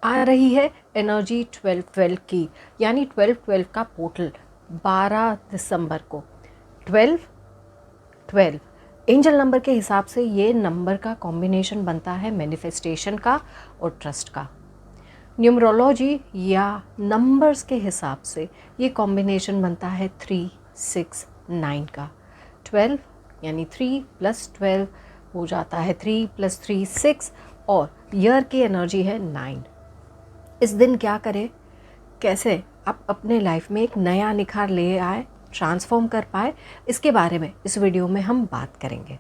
आ रही है एनर्जी 12-12 की, यानी 12-12 का पोर्टल 12 दिसंबर को। 12-12 एंजल नंबर के हिसाब से ये नंबर का कॉम्बिनेशन बनता है मैनिफेस्टेशन का और ट्रस्ट का। न्यूमरोलॉजी या नंबर्स के हिसाब से ये कॉम्बिनेशन बनता है 3-6-9 का। 12 यानी 3 + 12 हो जाता है 3 + 3 6, और ईयर की एनर्जी है 9। इस दिन क्या करें, कैसे आप अपने लाइफ में एक नया निखार ले आए, ट्रांसफॉर्म कर पाए, इसके बारे में इस वीडियो में हम बात करेंगे।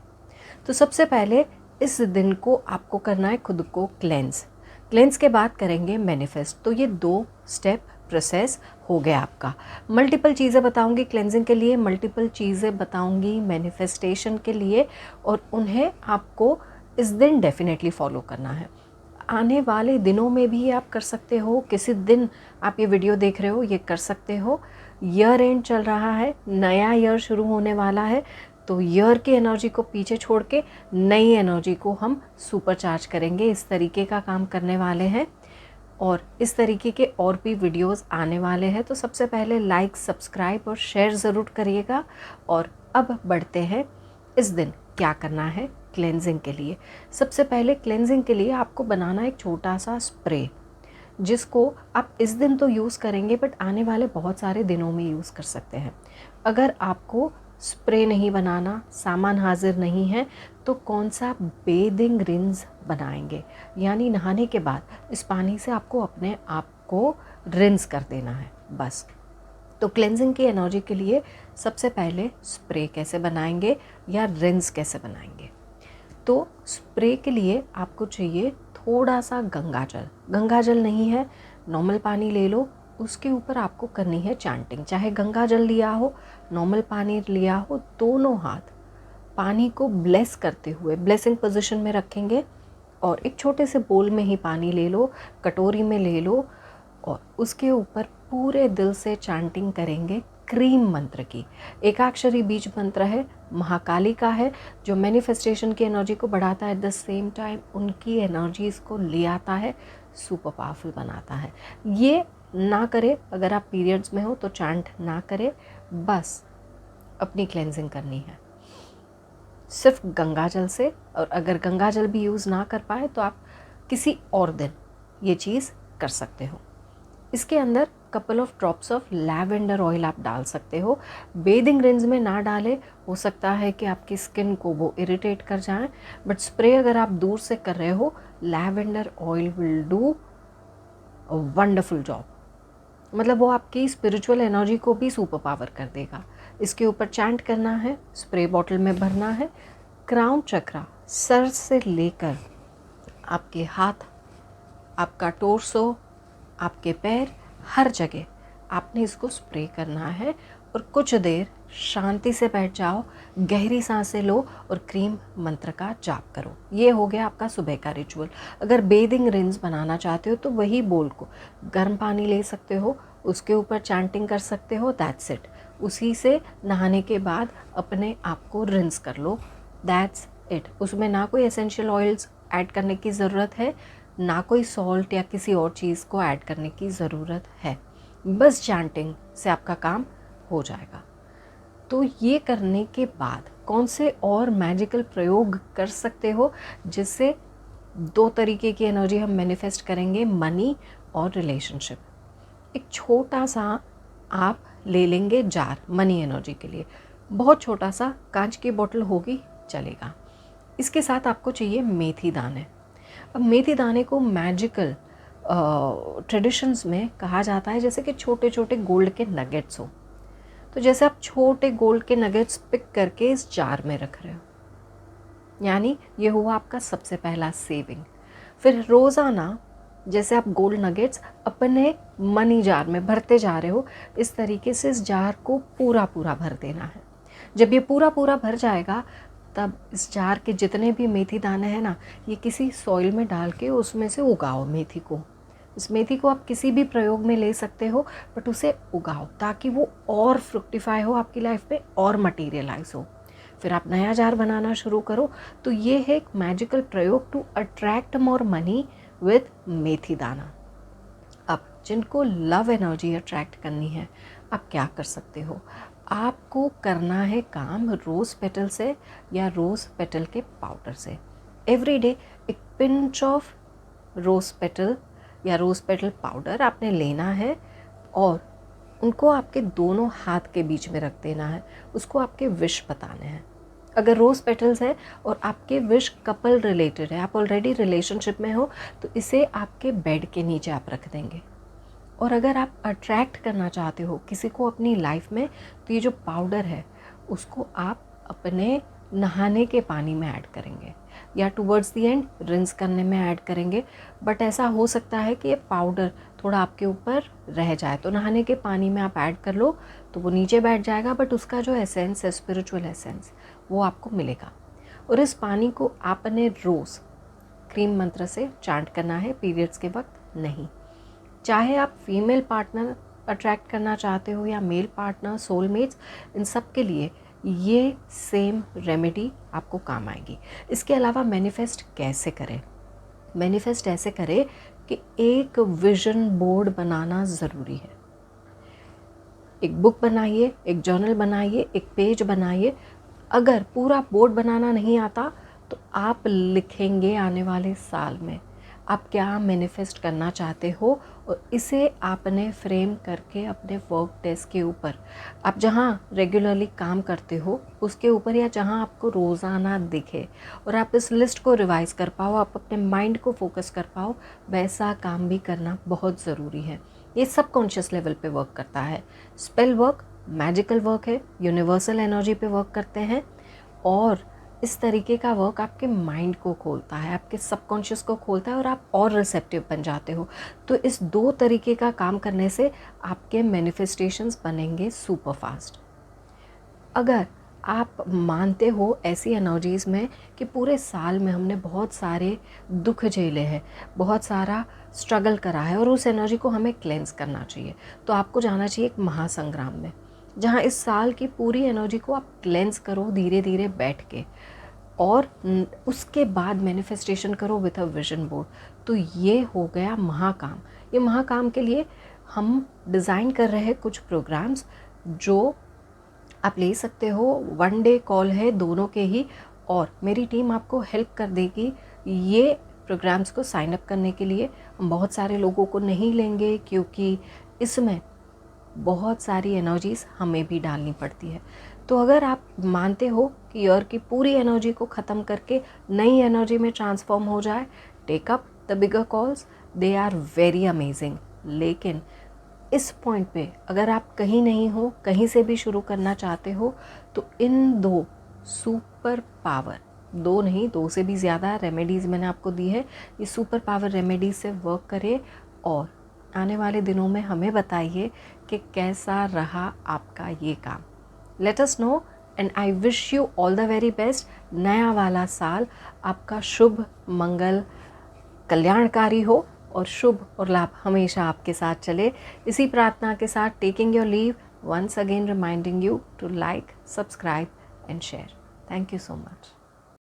तो सबसे पहले इस दिन को आपको करना है खुद को क्लेंस के बाद करेंगे मैनिफेस्ट। तो ये 2 स्टेप प्रोसेस हो गया आपका। मल्टीपल चीज़ें बताऊंगी क्लेंजिंग के लिए, मल्टीपल चीज़ें बताऊंगी मैनिफेस्टेशन के लिए, और उन्हें आपको इस दिन डेफिनेटली फॉलो करना है। आने वाले दिनों में भी आप कर सकते हो, किसी दिन आप ये वीडियो देख रहे हो ये कर सकते हो। ईयर एंड चल रहा है, नया ईयर शुरू होने वाला है, तो ईयर की एनर्जी को पीछे छोड़ के नई एनर्जी को हम सुपर चार्ज करेंगे। इस तरीके का काम करने वाले हैं, और इस तरीके के और भी वीडियोस आने वाले हैं। तो सबसे पहले लाइक, सब्सक्राइब और शेयर ज़रूर करिएगा। और अब बढ़ते हैं इस दिन क्या करना है क्लेंजिंग के लिए। सबसे पहले क्लेंजिंग के लिए आपको बनाना एक छोटा सा स्प्रे, जिसको आप इस दिन तो यूज़ करेंगे बट आने वाले बहुत सारे दिनों में यूज़ कर सकते हैं। अगर आपको स्प्रे नहीं बनाना, सामान हाजिर नहीं है, तो कौन सा बेदिंग रिंस बनाएंगे, यानी नहाने के बाद इस पानी से आपको अपने आप को रिंस कर देना है बस। तो क्लेंजिंग की एनर्जी के लिए सबसे पहले स्प्रे कैसे बनाएंगे या रिंस कैसे बनाएंगे। तो स्प्रे के लिए आपको चाहिए थोड़ा सा गंगा जल नहीं है, नॉर्मल पानी ले लो, उसके ऊपर आपको करनी है चैंटिंग। चाहे गंगा जल लिया हो, नॉर्मल पानी लिया हो, दोनों हाथ पानी को ब्लेस करते हुए ब्लेसिंग पोजीशन में रखेंगे, और एक छोटे से बोल में ही पानी ले लो, कटोरी में ले लो, और उसके ऊपर पूरे दिल से चैंटिंग करेंगे क्रीम मंत्र की। एकाक्षरी बीज मंत्र है, महाकाली का है, जो मैनिफेस्टेशन की एनर्जी को बढ़ाता है, एट द सेम टाइम उनकी एनर्जीज़ को ले आता है, सुपर पावरफुल बनाता है। ये ना करें, अगर आप पीरियड्स में हो तो चैंट ना करें, बस अपनी क्लेंजिंग करनी है सिर्फ गंगा जल से। और अगर गंगा जल भी यूज़ ना कर पाए तो आप किसी और दिन ये चीज़ कर सकते हो। इसके अंदर couple of drops of lavender oil आप डाल सकते हो। बेदिंग रिंस में ना डालें, हो सकता है कि आपकी स्किन को वो इरिटेट कर जाए, बट स्प्रे अगर आप दूर से कर रहे हो, lavender oil will do a wonderful job. मतलब वो आपकी स्पिरिचुअल एनर्जी को भी सुपर पावर कर देगा। इसके ऊपर चैंट करना है, स्प्रे बॉटल में भरना है। क्राउन चक्रा सर से लेकर आपके हाथ, आपका टोर्सो, आपके पैर, हर जगह आपने इसको स्प्रे करना है। और कुछ देर शांति से बैठ जाओ, गहरी सांसें लो और क्रीम मंत्र का जाप करो। ये हो गया आपका सुबह का रिचुअल। अगर बेदिंग रिंस बनाना चाहते हो तो वही बोल को गर्म पानी ले सकते हो, उसके ऊपर चैंटिंग कर सकते हो, दैट्स इट। उसी से नहाने के बाद अपने आप को रिंस कर लो, दैट्स इट। उसमें ना कोई एसेंशियल ऑयल्स ऐड करने की ज़रूरत है, ना कोई सॉल्ट या किसी और चीज़ को ऐड करने की ज़रूरत है, बस चैंटिंग से आपका काम हो जाएगा। तो ये करने के बाद कौन से और मैजिकल प्रयोग कर सकते हो, जिससे 2 तरीके की एनर्जी हम मैनिफेस्ट करेंगे, मनी और रिलेशनशिप। एक छोटा सा आप ले लेंगे जार मनी एनर्जी के लिए, बहुत छोटा सा, कांच की बोतल होगी चलेगा। इसके साथ आपको चाहिए मेथी दाने। अब मेथी दाने को मैजिकल ट्रेडिशंस में कहा जाता है जैसे कि छोटे छोटे गोल्ड के नगेट्स हो। तो जैसे आप छोटे गोल्ड के नगेट्स पिक करके इस जार में रख रहे हो, यानी ये हुआ आपका सबसे पहला सेविंग। फिर रोज़ाना जैसे आप गोल्ड नगेट्स अपने मनी जार में भरते जा रहे हो, इस तरीके से इस जार को पूरा पूरा भर देना है। जब ये पूरा पूरा भर जाएगा, तब इस जार के जितने भी मेथी दाने हैं ना, ये किसी सॉइल में डाल के उसमें से उगाओ मेथी को। इस मेथी को आप किसी भी प्रयोग में ले सकते हो, बट उसे उगाओ ताकि वो और फ्रुक्टिफाई हो आपकी लाइफ में और मटीरियलाइज हो। फिर आप नया जार बनाना शुरू करो। तो ये है एक मैजिकल प्रयोग to attract more money with methi dana. जिनको लव एनर्जी अट्रैक्ट करनी है, आप क्या कर सकते हो? आपको करना है काम रोज़ पेटल से या रोज़ पेटल के पाउडर से। एवरी डे एक पिंच ऑफ रोज़ पेटल या रोज़ पेटल पाउडर आपने लेना है और उनको आपके दोनों हाथ के बीच में रख देना है। उसको आपके विश बताने हैं। अगर रोज़ पेटल्स है और आपके विश कपल रिलेटेड है, आप ऑलरेडी रिलेशनशिप में हो, तो इसे आपके बेड के नीचे आप रख देंगे। और अगर आप अट्रैक्ट करना चाहते हो किसी को अपनी लाइफ में, तो ये जो पाउडर है उसको आप अपने नहाने के पानी में ऐड करेंगे या टुवर्ड्स दी एंड रिंस करने में ऐड करेंगे। बट ऐसा हो सकता है कि ये पाउडर थोड़ा आपके ऊपर रह जाए, तो नहाने के पानी में आप ऐड कर लो तो वो नीचे बैठ जाएगा, बट उसका जो एसेंस है, स्पिरिचुअल एसेंस, वो आपको मिलेगा। और इस पानी को आपने रोज़ क्रीम मंत्र से चांट करना है, पीरियड्स के वक्त नहीं। चाहे आप फीमेल पार्टनर अट्रैक्ट करना चाहते हो या मेल पार्टनर, सोलमेट्स, इन सब के लिए ये सेम रेमेडी आपको काम आएगी। इसके अलावा मैनिफेस्ट कैसे करें? मैनिफेस्ट ऐसे करें कि एक विजन बोर्ड बनाना ज़रूरी है। एक बुक बनाइए, एक जर्नल बनाइए, एक पेज बनाइए। अगर पूरा बोर्ड बनाना नहीं आता तो आप लिखेंगे आने वाले साल में आप क्या मैनिफेस्ट करना चाहते हो, और इसे आपने फ्रेम करके अपने वर्क डेस्क के ऊपर, आप जहाँ रेगुलरली काम करते हो उसके ऊपर, या जहाँ आपको रोज़ाना दिखे और आप इस लिस्ट को रिवाइज़ कर पाओ, आप अपने माइंड को फोकस कर पाओ, वैसा काम भी करना बहुत ज़रूरी है। ये सब कॉन्शियस लेवल पे वर्क करता है। स्पेल वर्क मैजिकल वर्क है, यूनिवर्सल एनर्जी पे वर्क करते हैं, और इस तरीके का वर्क आपके माइंड को खोलता है, आपके सबकॉन्शियस को खोलता है, और आप और रिसेप्टिव बन जाते हो। तो इस दो तरीके का काम करने से आपके मैनिफेस्टेशंस बनेंगे सुपर फास्ट। अगर आप मानते हो ऐसी एनर्जीज़ में कि पूरे साल में हमने बहुत सारे दुख झेले हैं, बहुत सारा स्ट्रगल करा है, और उस एनर्जी को हमें क्लेंस करना चाहिए, तो आपको जाना चाहिए एक महासंग्राम में, जहाँ इस साल की पूरी एनर्जी को आप क्लेंस करो धीरे धीरे बैठ के, और उसके बाद मैनिफेस्टेशन करो विथ अ विजन बोर्ड। तो ये हो गया महाकाम। ये महाकाम के लिए हम डिज़ाइन कर रहे हैं कुछ प्रोग्राम्स जो आप ले सकते हो। 1 डे कॉल है दोनों के ही, और मेरी टीम आपको हेल्प कर देगी ये प्रोग्राम्स को साइन अप करने के लिए। हम बहुत सारे लोगों को नहीं लेंगे क्योंकि इसमें बहुत सारी एनर्जीज़ हमें भी डालनी पड़ती है। तो अगर आप मानते हो कि ईयर की पूरी एनर्जी को ख़त्म करके नई एनर्जी में ट्रांसफॉर्म हो जाए, take up the bigger calls, they are very amazing. लेकिन इस पॉइंट पे अगर आप कहीं नहीं हो, कहीं से भी शुरू करना चाहते हो, तो इन 2 सुपर पावर, 2 नहीं 2 से भी ज़्यादा रेमेडीज़ मैंने आपको दी है, ये सुपर पावर रेमेडीज़ से वर्क करें, और आने वाले दिनों में हमें बताइए कि कैसा रहा आपका ये काम। Let us know, and I wish you all the very best. नया वाला साल आपका शुभ, मंगल, कल्याणकारी हो, और शुभ और लाभ हमेशा आपके साथ चले। इसी प्रार्थना के साथ taking your leave, once again reminding you to like, subscribe and share. Thank you so much.